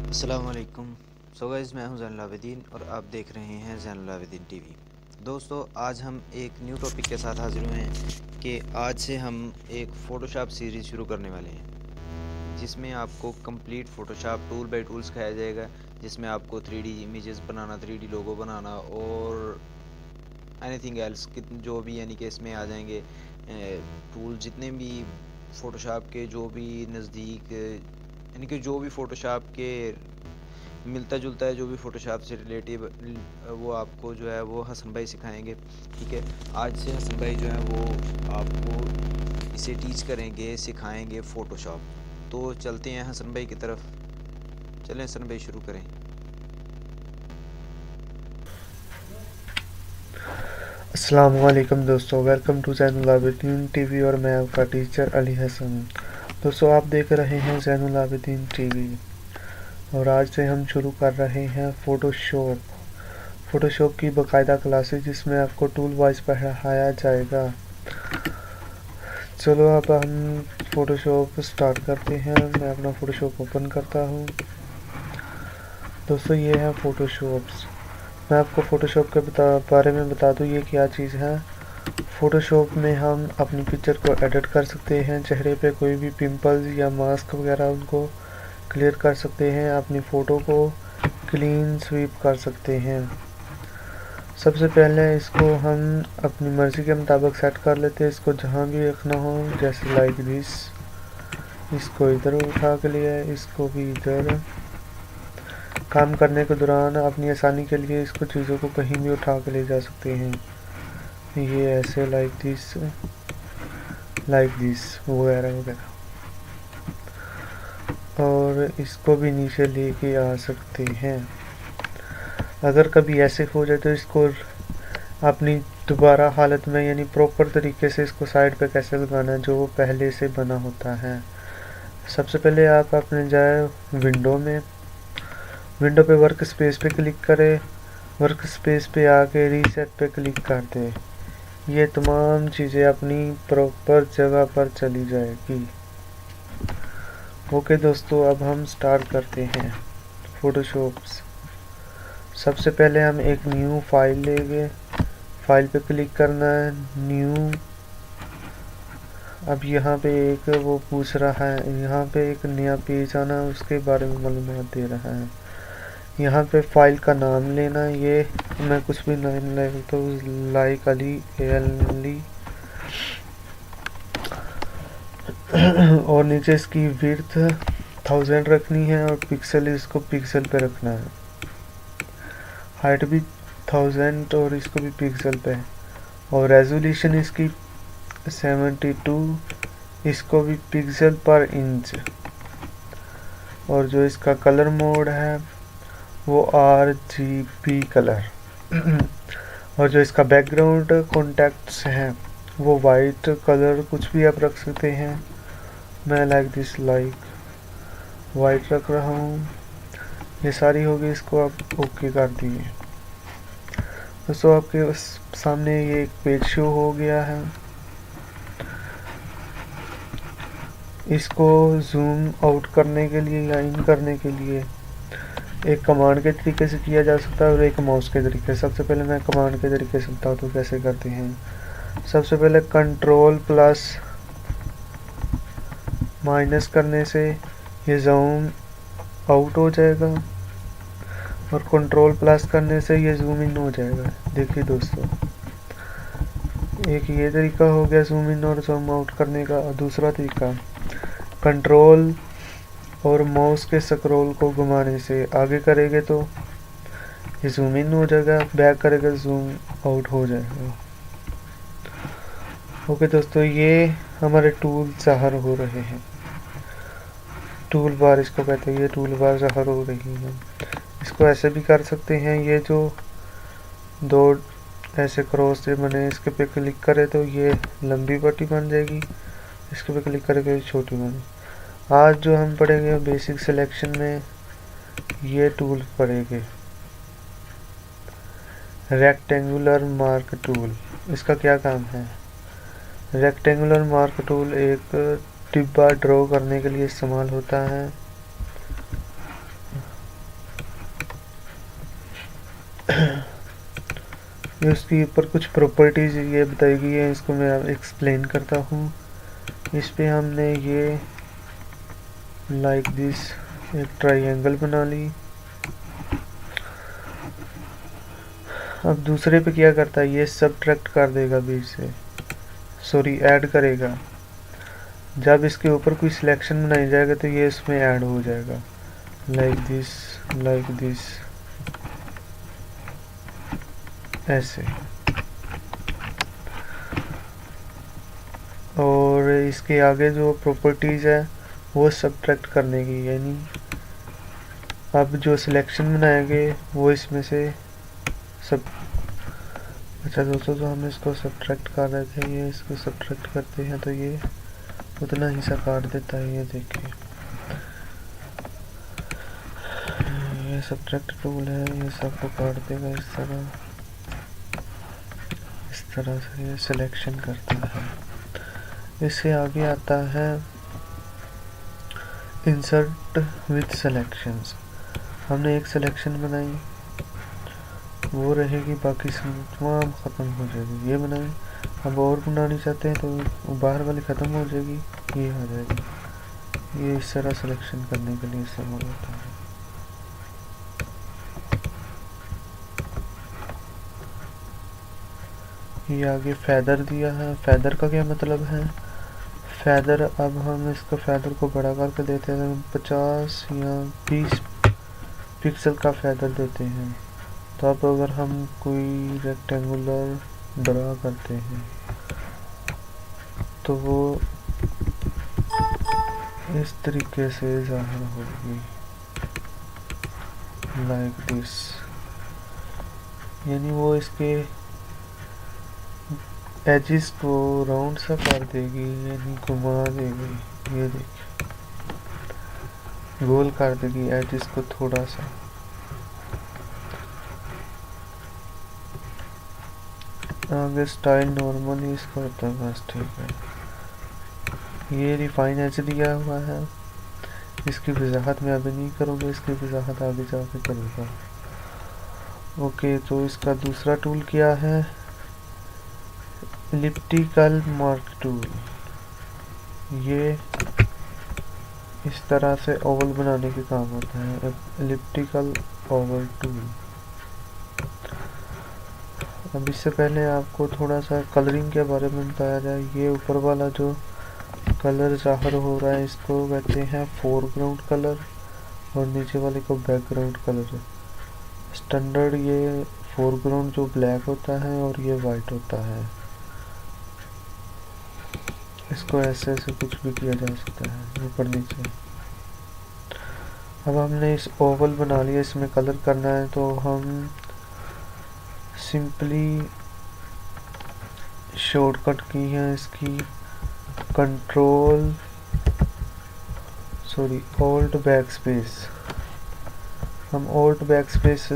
अस्सलाम वालेकुम। So guys, मैं हूं ज़ैनुल आबिदीन और आप देख रहे हैं ज़ैनुल आबिदीन टीवी। दोस्तों, आज हम एक न्यू टॉपिक के साथ हाजिर हुए हैं कि आज से हम एक फ़ोटोशॉप सीरीज़ शुरू करने वाले हैं, जिसमें आपको complete Photoshop tool by tool सिखाया जाएगा, जिसमें आपको 3D इमेजेस बनाना, 3D लोगो बनाना और एनीथिंग एल्स जो भी यानी कि इसमें आ जाएंगे टूल, जितने भी फ़ोटोशॉप के जो भी नज़दीक यानी कि जो भी फ़ोटोशॉप के मिलता जुलता है, जो भी फ़ोटोशॉप से रिलेटिव वो आपको जो है वो हसन भाई सिखाएंगे। ठीक है, आज से हसन भाई जो है वो आपको इसे टीच करेंगे, सिखाएंगे फ़ोटोशॉप। तो चलते हैं हसन भाई की तरफ। चलें हसन भाई, शुरू करें। अस्सलाम वालेकुम दोस्तों, welcome to Zainul Abideen TV और मैं आपका टीचर अली हसन। दोस्तों, आप देख रहे हैं ज़ैनुल आबिदीन टीवी और आज से हम शुरू कर रहे हैं फ़ोटोशॉप की बाकायदा क्लासेस, जिसमें आपको टूल वाइज पढ़ाया जाएगा। चलो अब हम फ़ोटोशॉप स्टार्ट करते हैं। मैं अपना फ़ोटोशॉप ओपन करता हूँ। दोस्तों, ये है फ़ोटोशॉप्स। मैं आपको फ़ोटोशॉप के बारे में बता दूँ ये क्या चीज़ है। फ़ोटोशॉप में हम अपनी पिक्चर को एडिट कर सकते हैं, चेहरे पे कोई भी पिंपल्स या मास्क वगैरह उनको क्लियर कर सकते हैं, अपनी फ़ोटो को क्लीन स्वीप कर सकते हैं। सबसे पहले इसको हम अपनी मर्ज़ी के मुताबिक सेट कर लेते हैं। इसको जहाँ भी रखना हो, जैसे लाइक दिस, इसको इधर उठा के लिया, इसको भी इधर। काम करने के दौरान अपनी आसानी के लिए इसको चीज़ों को कहीं भी उठा के ले जा सकते हैं। ये ऐसे लाइक दिस वगैरह वगैरह, और इसको भी नीचे लेके आ सकते हैं। अगर कभी ऐसे हो जाए तो इसको अपनी दोबारा हालत में यानी प्रॉपर तरीके से इसको साइड पे कैसे लगाना है, जो पहले से बना होता है। सबसे पहले आप अपने जाए विंडो पे वर्क स्पेस पे क्लिक करें। वर्क स्पेस पे आके रीसेट पे क्लिक कर दें। ये तमाम चीज़ें अपनी प्रॉपर जगह पर चली जाएगी। ओके दोस्तों, अब हम स्टार्ट करते हैं फ़ोटोशॉप्स। सबसे पहले हम एक न्यू फाइल लेंगे। फाइल पे क्लिक करना है, न्यू। अब यहाँ पे एक वो पूछ रहा है, यहाँ पे एक नया पेज आना, उसके बारे में मालूमात दे रहा है। यहाँ पे फाइल का नाम लेना, ये मैं कुछ भी नाम ले तो लाइक अली ALI और नीचे इसकी विड्थ 1000 रखनी है और पिक्सल इसको पिक्सल पे रखना है। हाइट भी 1000 और इसको भी पिक्सल पे, और रेजोल्यूशन इसकी 72, इसको भी पिक्सल पर इंच। और जो इसका कलर मोड है वो RGB कलर और जो इसका बैकग्राउंड कॉन्टेक्ट्स है वो वाइट कलर, कुछ भी आप रख सकते हैं। मैं लाइक वाइट रख रहा हूँ। ये सारी होगी, इसको आप ओके कर दिए। दोस्तों, आपके सामने ये एक पेज शो हो गया है। इसको जूम आउट करने के लिए या इन करने के लिए एक कमांड के तरीके से किया जा सकता है और एक माउस के तरीके से। सबसे पहले मैं कमांड के तरीके से बताऊँ तो कैसे करते हैं। सबसे पहले कंट्रोल प्लस माइनस करने से ये जूम आउट हो जाएगा और कंट्रोल प्लस करने से ये जूम इन हो जाएगा। देखिए दोस्तों, एक ये तरीका हो गया जूम इन और जूम आउट करने का। और दूसरा तरीका, कंट्रोल और माउस के स्क्रॉल को घुमाने से आगे करेंगे तो ये जूम इन हो जाएगा, बैक करेगा जूम आउट हो जाएगा। ओके दोस्तों, ये हमारे टूल ज़ाहिर हो रहे हैं। टूल बार इसको कहते हैं, ये टूल बार ज़ाहिर हो रही है। इसको ऐसे भी कर सकते हैं, ये जो दो ऐसे क्रॉस से बने, इसके पे क्लिक करें तो ये लंबी पट्टी बन जाएगी, इसके पे क्लिक करेंगे छोटी बने। आज जो हम पढ़ेंगे बेसिक सिलेक्शन में ये टूल पढ़ेंगे, रेक्टेंगुलर मार्क टूल। इसका क्या काम है? रेक्टेंगुलर मार्क टूल एक डिब्बा ड्रॉ करने के लिए इस्तेमाल होता है। ये उसके ऊपर कुछ प्रॉपर्टीज ये बताई गई है, इसको मैं एक्सप्लेन करता हूँ। इस पे हमने ये लाइक दिस एक ट्रायंगल बना ली। अब दूसरे पे क्या करता है, ये सबट्रैक्ट कर देगा बीच से, सॉरी ऐड करेगा। जब इसके ऊपर कोई सिलेक्शन बनाई जाएगा तो ये इसमें ऐड हो जाएगा, लाइक दिस ऐसे। और इसके आगे जो प्रॉपर्टीज है वो सबट्रैक्ट करने की, यानी अब जो सिलेक्शन बनाएंगे वो इसमें से सब। अच्छा दोस्तों, तो हम इसको सबट्रैक्ट कर रहे थे, ये इसको सबट्रैक्ट करते हैं तो ये उतना हिस्सा काट देता है। ये देखिए, ये सबट्रैक्ट टूल है, ये सबको काट देगा इस तरह से ये सिलेक्शन करता है। इससे आगे आता है इंसर्ट विथ सिलेक्शंस। हमने एक सिलेक्शन बनाई, वो रहेगी, बाकी तमाम ख़त्म हो जाएगी। ये बनाए, अब और बनानी चाहते हैं तो बाहर वाली ख़त्म हो जाएगी, ये आ जाएगी। ये इस तरह सिलेक्शन करने के लिए इस्तेमाल होता है। ये आगे फैदर दिया है। फैदर का क्या मतलब है, फैदर, अब हम इसको फैदर को बड़ा करके देते हैं, 50 या 20 पिक्सल का फैदर देते हैं। तो अब अगर हम कोई रेक्टेंगुलर ड्रा करते हैं तो वो इस तरीके से ज़ाहिर होगी, लाइक दिस। यानी वो इसके एजिस को राउंड सा कर देगी, यानी घुमा देगी। ये देखिए, गोल कर देगी एजिस को थोड़ा सा। आगे स्टाइल नॉर्मली इसका होता है, बस ठीक है। ये रिफाइन एज दिया हुआ है, इसकी वजाहत मैं अभी नहीं करूँगा, इसकी वजाहत आगे जाके करूँगा। ओके, तो इसका दूसरा टूल क्या है, एलिप्टिकल मार्क टूल। ये इस तरह से ओवल बनाने के काम होता है, एलिप्टिकल ओवल टूल। अब इससे पहले आपको थोड़ा सा कलरिंग के बारे में बताया जाए। ये ऊपर वाला जो कलर ज़ाहिर हो रहा है इसको कहते हैं फोरग्राउंड कलर, और नीचे वाले को बैकग्राउंड कलर। स्टैंडर्ड ये फोरग्राउंड जो ब्लैक होता है और ये वाइट होता है। इसको ऐसे ऐसे कुछ भी किया जा सकता है, ऊपर नीचे। अब हमने इस ओवल बना लिया, इसमें कलर करना है तो हम सिंपली शॉर्टकट की है इसकी, ऑल्ट बैक स्पेस। हम ऑल्ट बैक स्पेस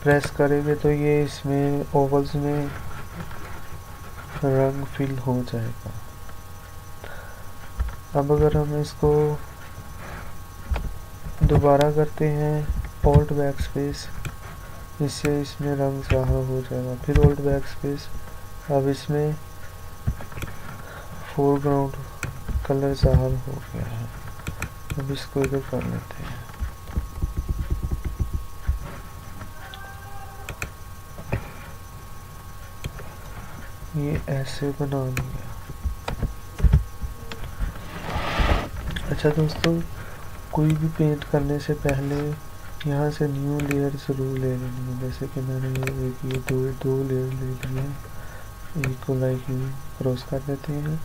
प्रेस करेंगे तो ये इसमें ओवल्स में रंग फिल हो जाएगा। अब अगर हम इसको दोबारा करते हैं ऑल्ट बैक स्पेस, इससे इसमें रंग ज़ाहिर हो जाएगा। फिर ऑल्ट बैक स्पेस, अब इसमें फोरग्राउंड कलर ज़ाहिर हो गया है। अब इसको इधर कर लेते हैं। ये ऐसे बना लिया। अच्छा दोस्तों, कोई भी पेंट करने से पहले यहाँ से न्यू लेयर ज़रूर ले लेनी है। जैसे कि मैंने ये दो लेयर ले ली है, एक को लाइक क्रॉस कर देते हैं,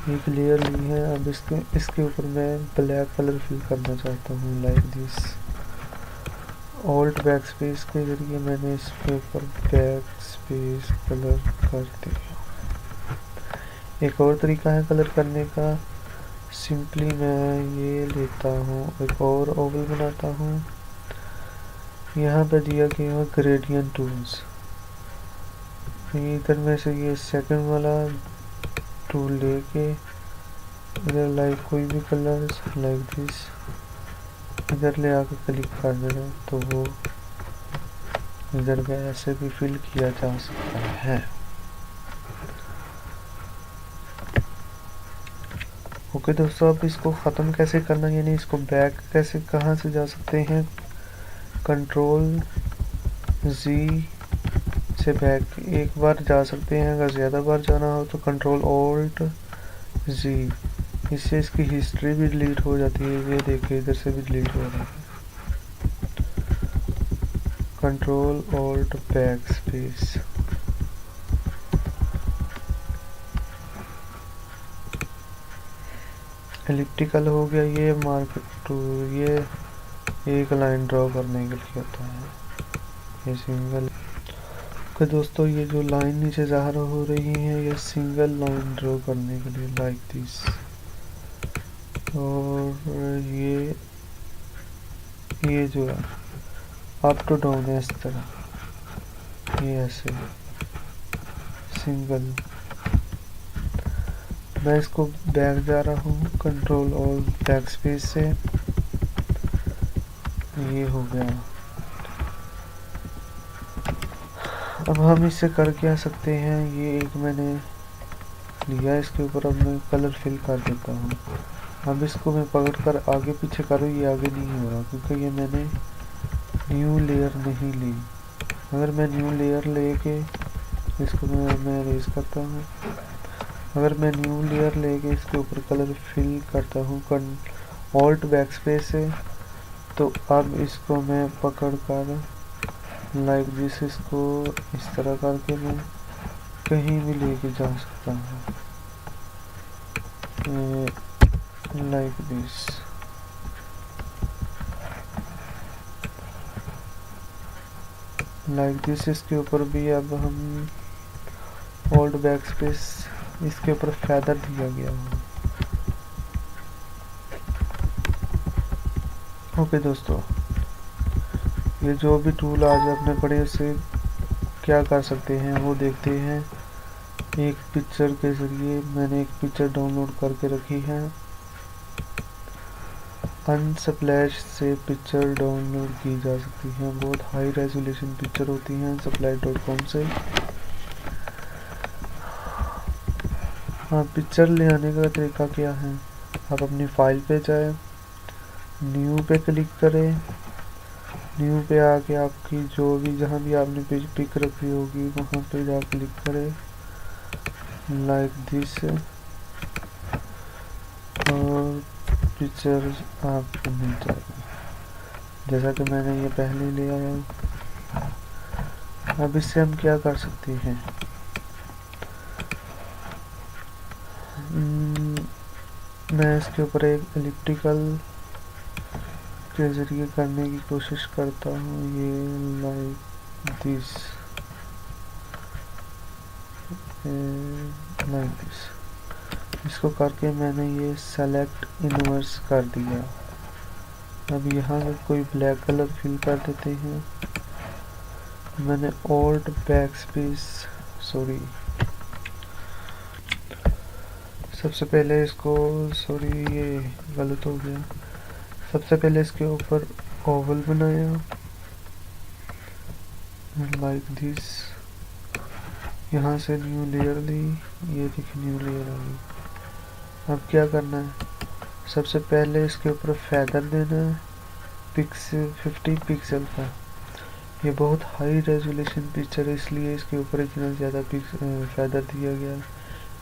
एक लेयर ली है। अब इसके ऊपर मैं ब्लैक कलर फिल करना चाहता हूँ, like this. Alt back space के जरिए मैंने इसके ऊपर बैक स्पेस कलर कर दिया। एक और तरीका है कलर करने का, सिंपली मैं ये लेता हूँ, एक और ओवल बनाता हूँ। यहाँ पे दिया गया है ग्रेडियंट टूल्स। इधर में से ये सेकंड वाला टूल लेके इधर लाइक कोई भी कलर लाइक दिस इधर ले आके क्लिक कर देना तो वो इधर पे ऐसे भी फिल किया जा सकता है। ओके दोस्तों, अब इसको ख़त्म कैसे करना, यानी इसको बैक कैसे कहाँ से जा सकते हैं। कंट्रोल जी से बैक एक बार जा सकते हैं, अगर ज़्यादा बार जाना हो तो कंट्रोल ऑल्ट जी। इससे इसकी हिस्ट्री भी डिलीट हो जाती है। ये देखिए इधर से भी डिलीट हो रहा है। Control alt back space. Elliptical हो गया, ये मार्क टू, ये एक लाइन ड्रॉ करने के लिए होता है, ये सिंगल। तो दोस्तों ये जो लाइन नीचे ज़ाहिर हो रही है, ये सिंगल लाइन ड्रॉ करने के लिए लाइक दिस। और ये जो है अप टू डाउन है इस तरह, ये ऐसे सिंगल। मैं इसको बैक जा रहा हूँ, कंट्रोल और बैक स्पेस से, ये हो गया। अब हम इससे कर क्या सकते हैं, ये एक मैंने लिया, इसके ऊपर अब मैं कलर फिल कर देता हूँ। अब इसको मैं पकड़ कर आगे पीछे करूँ, ये आगे नहीं हो रहा क्योंकि ये मैंने न्यू लेयर नहीं ली। अगर मैं न्यू लेयर लेके इसको मैं रेज करता हूँ, अगर मैं न्यू लेयर लेके इसके ऊपर कलर फिल करता हूँ ऑल्ट बैक स्पेस से, तो अब इसको मैं पकड़ कर लाइक दिस, इसको इस तरह करके मैं कहीं भी लेके जा सकता हूँ, लाइक दिस। लाइक दिस इसके ऊपर भी अब हम ओल्ड बैक स्पेस, इसके ऊपर फेदर दिया गया है। ओके दोस्तों, ये जो भी टूल आज आपने पढ़े उससे क्या कर सकते हैं वो देखते हैं। एक पिक्चर के ज़रिए मैंने एक पिक्चर डाउनलोड करके रखी है। अनस्प्लैश से पिक्चर डाउनलोड की जा सकती है, बहुत हाई रेजोल्यूशन पिक्चर होती हैं unsplash.com से। हाँ, पिक्चर ले आने का तरीका क्या है, आप अपनी फाइल पे जाए, न्यू पे क्लिक करें, न्यू पे आके आपकी जो भी जहाँ भी आपने पिक रखी होगी वहाँ पे जा क्लिक करें लाइक दिस, और पिक्चर आपको मिल जाएगा। जैसा कि मैंने ये पहले ले आया हूँ। अब इससे हम क्या कर सकते हैं, मैं इसके ऊपर एक एलिप्टिकल के ज़रिए करने की कोशिश करता हूँ, ये लाइक दिस, लाइक दिस। इसको करके मैंने ये सेलेक्ट इनवर्स कर दिया। अब यहाँ पे कोई ब्लैक कलर फिल कर देते हैं। मैंने ऑल्ट बैक स्पेस, सॉरी, सबसे पहले इसको, सॉरी ये गलत हो गया, सबसे पहले इसके ऊपर ओवल बनाया लाइक दिस, यहाँ से न्यू लेयर ली, ये देखिए न्यू लेयर आ गई। अब क्या करना है, सबसे पहले इसके ऊपर फेदर देना है, पिक्सल 50 पिक्सल का। ये बहुत हाई रेजोल्यूशन पिक्चर है इसलिए इसके ऊपर इतना ज़्यादा फेदर दिया गया।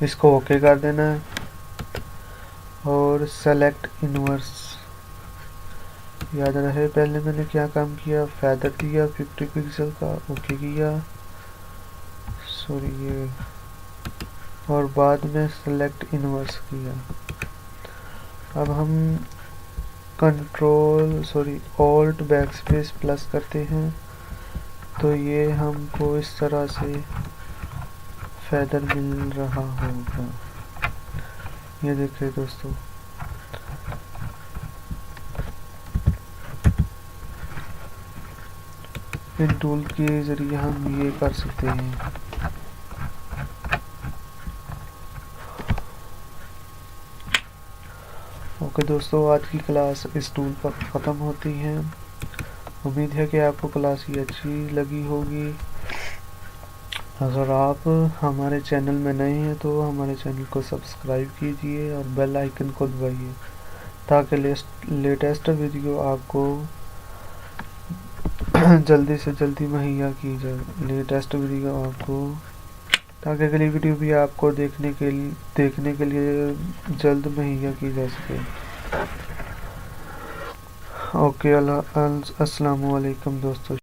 इसको ओके कर देना है और सेलेक्ट इनवर्स। याद रहे पहले मैंने क्या काम किया, फेदर दिया 50 पिक्सल का, ओके किया, सॉरी ये, और बाद में सेलेक्ट इनवर्स किया। अब हम control, sorry, alt back space plus करते हैं तो ये हमको इस तरह से फेदर मिल रहा होगा। ये देखिए दोस्तों, इन टूल के ज़रिए हम ये कर सकते हैं। ओके दोस्तों, आज की क्लास इस टूल पर ख़त्म होती है। उम्मीद है कि आपको क्लास ये अच्छी लगी होगी। अगर आप हमारे चैनल में नए हैं तो हमारे चैनल को सब्सक्राइब कीजिए और बेल आइकन को दबाइए ताकि लेटेस्ट वीडियो आपको जल्दी से जल्दी मुहैया की जाए। लेटेस्ट वीडियो आपको ताकि अगली वीडियो भी आपको देखने के लिए जल्द मुहैया की जा सके। ओके, अस्सलाम वालेकुम दोस्तों।